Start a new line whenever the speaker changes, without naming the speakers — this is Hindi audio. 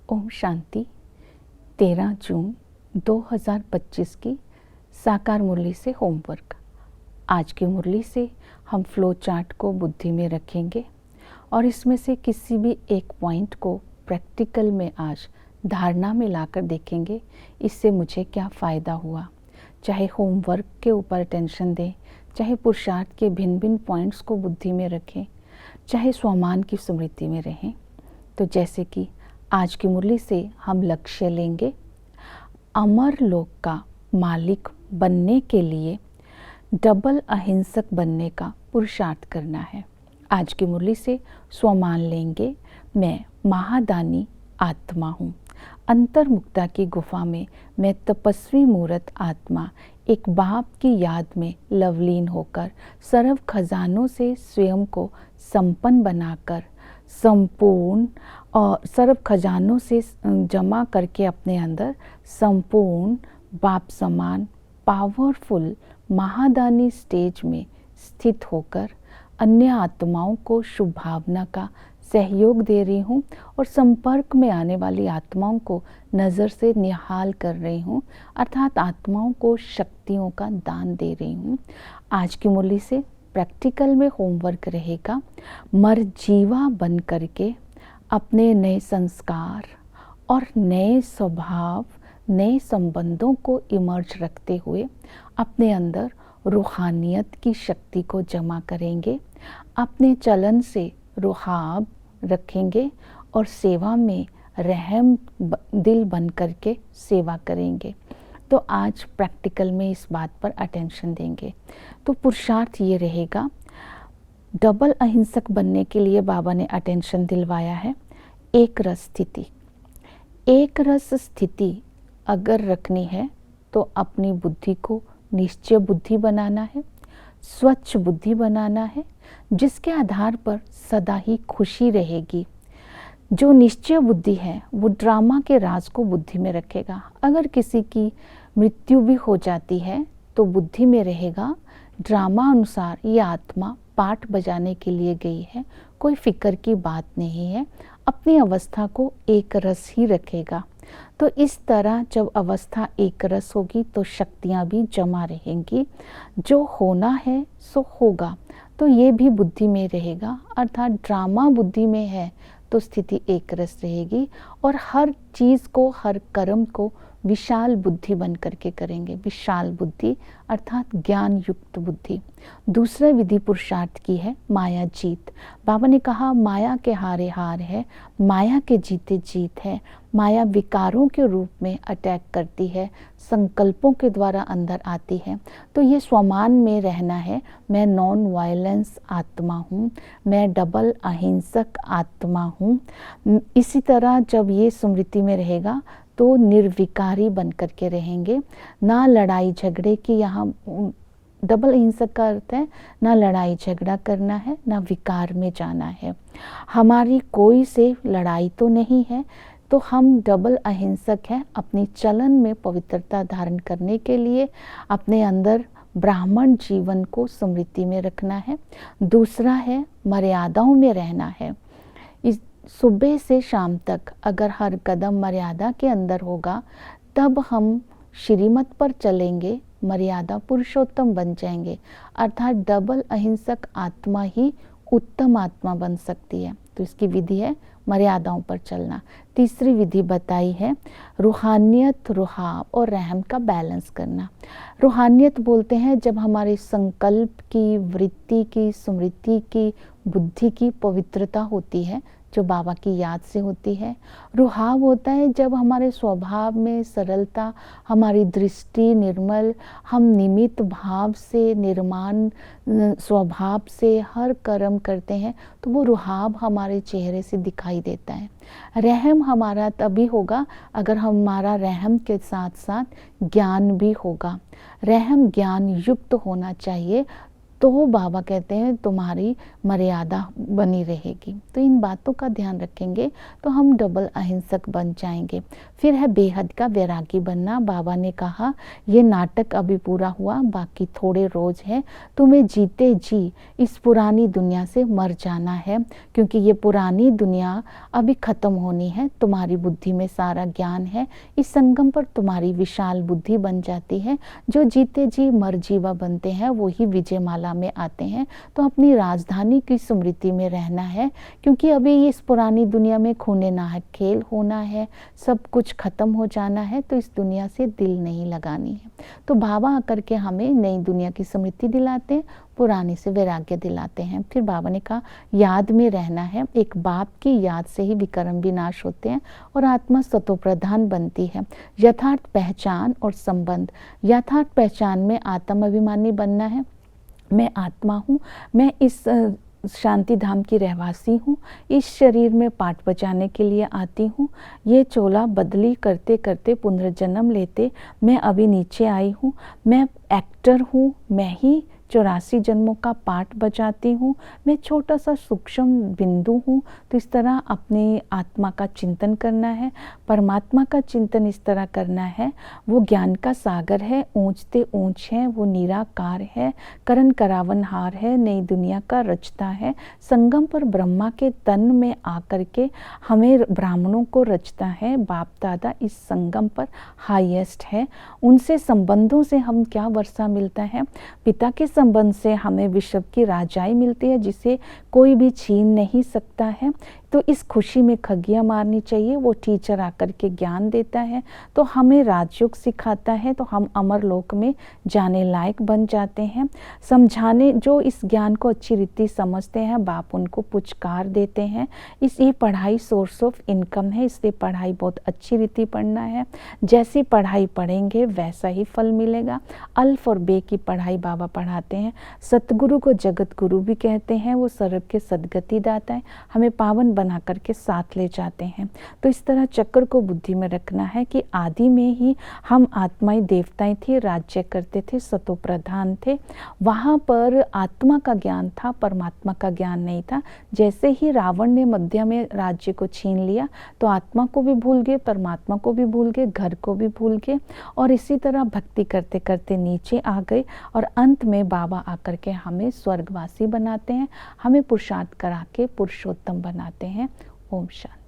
ओम शांति। 13 जून 2025 की साकार मुरली से होमवर्क। आज की मुरली से हम फ्लो चार्ट को बुद्धि में रखेंगे और इसमें से किसी भी एक पॉइंट को प्रैक्टिकल में आज धारणा में लाकर देखेंगे, इससे मुझे क्या फ़ायदा हुआ। चाहे होमवर्क के ऊपर टेंशन दें, चाहे पुरुषार्थ के भिन्न भिन्न पॉइंट्स को बुद्धि में रखें, चाहे स्वमान की स्मृति में रहें। तो जैसे कि आज की मुरली से हम लक्ष्य लेंगे, अमर लोक का मालिक बनने के लिए डबल अहिंसक बनने का पुरुषार्थ करना है। आज की मुरली से स्वमान लेंगे, मैं महादानी आत्मा हूँ। अंतर्मुक्ता की गुफा में मैं तपस्वी मूर्त आत्मा एक बाप की याद में लवलीन होकर सर्व खजानों से स्वयं को संपन्न बनाकर संपूर्ण और सर्व खजानों से जमा करके अपने अंदर संपूर्ण बाप समान पावरफुल महादानी स्टेज में स्थित होकर अन्य आत्माओं को शुभ भावना का सहयोग दे रही हूँ और संपर्क में आने वाली आत्माओं को नज़र से निहाल कर रही हूँ, अर्थात आत्माओं को शक्तियों का दान दे रही हूँ। आज की मुरली से प्रैक्टिकल में होमवर्क रहेगा, मरजीवा बन करके अपने नए संस्कार और नए स्वभाव, नए संबंधों को इमर्ज रखते हुए अपने अंदर रूहानियत की शक्ति को जमा करेंगे। अपने चलन से रुहाब रखेंगे और सेवा में रहम दिल बन करके सेवा करेंगे। तो आज प्रैक्टिकल में इस बात पर अटेंशन देंगे। तो पुरुषार्थ ये रहेगा, डबल अहिंसक बनने के लिए बाबा ने अटेंशन दिलवाया है। एक रस स्थिति, एक रस स्थिति अगर रखनी है तो अपनी बुद्धि को निश्चय बुद्धि बनाना है, स्वच्छ बुद्धि बनाना है, जिसके आधार पर सदा ही खुशी रहेगी। जो निश्चय बुद्धि है वो ड्रामा के राज को बुद्धि में रखेगा। अगर किसी की मृत्यु भी हो जाती है तो बुद्धि में रहेगा, ड्रामा अनुसार ये आत्मा पाठ बजाने के लिए गई है, कोई फिक्र की बात नहीं है, अपनी अवस्था को एक रस ही रखेगा। तो इस तरह जब अवस्था एक रस होगी तो शक्तियाँ भी जमा रहेंगी, जो होना है सो होगा, तो ये भी बुद्धि में रहेगा। अर्थात ड्रामा बुद्धि में है तो स्थिति एक रस रहेगी और हर चीज़ को, हर कर्म को विशाल बुद्धि बन करके करेंगे। विशाल बुद्धि अर्थात ज्ञान युक्त बुद्धि। दूसरा विधि पुरुषार्थ की है माया जीत। बाबा ने कहा माया के हारे हार है, माया के जीते जीत है। माया विकारों के रूप में अटैक करती है, संकल्पों के द्वारा अंदर आती है। तो ये स्वमान में रहना है, मैं नॉन वायलेंस आत्मा हूँ, मैं डबल अहिंसक आत्मा हूँ। इसी तरह जब ये स्मृति में रहेगा तो निर्विकारी बन करके रहेंगे। ना लड़ाई झगड़े की, यहाँ डबल अहिंसक का अर्थ है ना लड़ाई झगड़ा करना है, ना विकार में जाना है। हमारी कोई से लड़ाई तो नहीं है, तो हम डबल अहिंसक हैं। अपनी चलन में पवित्रता धारण करने के लिए अपने अंदर ब्राह्मण जीवन को स्मृति में रखना है। दूसरा है मर्यादाओं में रहना है। इस सुबह से शाम तक अगर हर कदम मर्यादा के अंदर होगा तब हम श्रीमत पर चलेंगे, मर्यादा पुरुषोत्तम बन जाएंगे। अर्थात डबल अहिंसक आत्मा ही उत्तम आत्मा बन सकती है। तो इसकी विधि है मर्यादाओं पर चलना। तीसरी विधि बताई है रूहानियत, रुहाब और रहम का बैलेंस करना। रूहानियत बोलते हैं जब हमारे संकल्प की, वृत्ति की, स्मृति की, बुद्धि की पवित्रता होती है, जो बाबा की याद से होती है। रुहाब होता है जब हमारे स्वभाव में सरलता, हमारी दृष्टि निर्मल, हम निमित्त भाव से, निर्माण स्वभाव से हर कर्म करते हैं, तो वो रुहाब हमारे चेहरे से दिखाई देता है। रहम हमारा तभी होगा अगर हमारा रहम के साथ साथ ज्ञान भी होगा। रहम ज्ञान युक्त होना चाहिए, तो बाबा कहते हैं तुम्हारी मर्यादा बनी रहेगी। तो इन बातों का ध्यान रखेंगे तो हम डबल अहिंसक बन जाएंगे। फिर है बेहद का वैरागी बनना। बाबा ने कहा ये नाटक अभी पूरा हुआ, बाकी थोड़े रोज है, तुम्हें जीते जी इस पुरानी दुनिया से मर जाना है, क्योंकि ये पुरानी दुनिया अभी खत्म होनी है। तुम्हारी बुद्धि में सारा ज्ञान है, इस संगम पर तुम्हारी विशाल बुद्धि बन जाती है। जो जीते जी मर जीवा बनते हैं वो ही विजय माला में आते हैं। तो अपनी राजधानी की स्मृति में रहना है, क्योंकि अभी इस पुरानी दुनिया में खूने नाहक खेल होना है, सब कुछ खत्म हो जाना है। तो इस दुनिया से दिल नहीं लगानी है। तो बाबा आकर के हमें नई दुनिया की स्मृति दिलाते हैं, पुराने से वैराग्य दिलाते हैं। फिर बाबा ने कहा याद में रहना है। एक बाप की याद से ही विकर्म विनाश होते हैं और आत्मा सतोप्रधान बनती है। यथार्थ पहचान और संबंध। यथार्थ पहचान में आत्म अभिमानी बनना है। मैं आत्मा हूँ, मैं इस शांति धाम की रहवासी हूँ, इस शरीर में पाठ बजाने के लिए आती हूँ। ये चोला बदली करते करते पुनर्जन्म लेते मैं अभी नीचे आई हूँ। मैं एक्टर हूँ, मैं ही 84 जन्मों का पाठ बजाती हूँ। मैं छोटा सा सूक्ष्म बिंदु हूँ। तो इस तरह अपनी आत्मा का चिंतन करना है, परमात्मा का चिंतन इस तरह करना है। वो ज्ञान का सागर है, ऊंचते ऊंच है, वो निराकार है, करण करावनहार है, नई दुनिया का रचता है। संगम पर ब्रह्मा के तन में आकर के हमें ब्राह्मणों को रचता है। बाप दादा इस संगम पर हाईएस्ट है। उनसे संबंधों से हम क्या वर्षा मिलता है? पिता के संबंध से हमें विश्व की राजाई मिलती है, जिसे कोई भी छीन नहीं सकता है। तो इस खुशी में खगियां मारनी चाहिए। वो टीचर आकर के ज्ञान देता है, तो हमें राजयोग सिखाता है, तो हम अमर लोक में जाने लायक बन जाते हैं। समझाने जो इस ज्ञान को अच्छी रीति समझते हैं, बाप उनको पुचकार देते हैं। ये पढ़ाई सोर्स ऑफ इनकम है, इसलिए पढ़ाई बहुत अच्छी रीति पढ़ना है। जैसी पढ़ाई पढ़ेंगे वैसा ही फल मिलेगा। अल्फ और बे की पढ़ाई बाबा पढ़ाते हैं। सतगुरु को जगत गुरु भी कहते हैं। वो सर्व के सदगति दाता है, हमें पावन बना करके साथ ले जाते हैं। तो इस तरह चक्र को बुद्धि में रखना है कि आदि में ही हम आत्माएं देवताएं थे, राज्य करते थे, सतो प्रधान थे। वहाँ पर आत्मा का ज्ञान था, परमात्मा का ज्ञान नहीं था। जैसे ही रावण ने मध्य में राज्य को छीन लिया, तो आत्मा को भी भूल गए, परमात्मा को भी भूल गए, घर को भी भूल गए, और इसी तरह भक्ति करते करते नीचे आ गए। और अंत में बाबा आकर के हमें स्वर्गवासी बनाते हैं, हमें पुरुषार्थ करा के पुरुषोत्तम बनाते हैं। ओम शांति।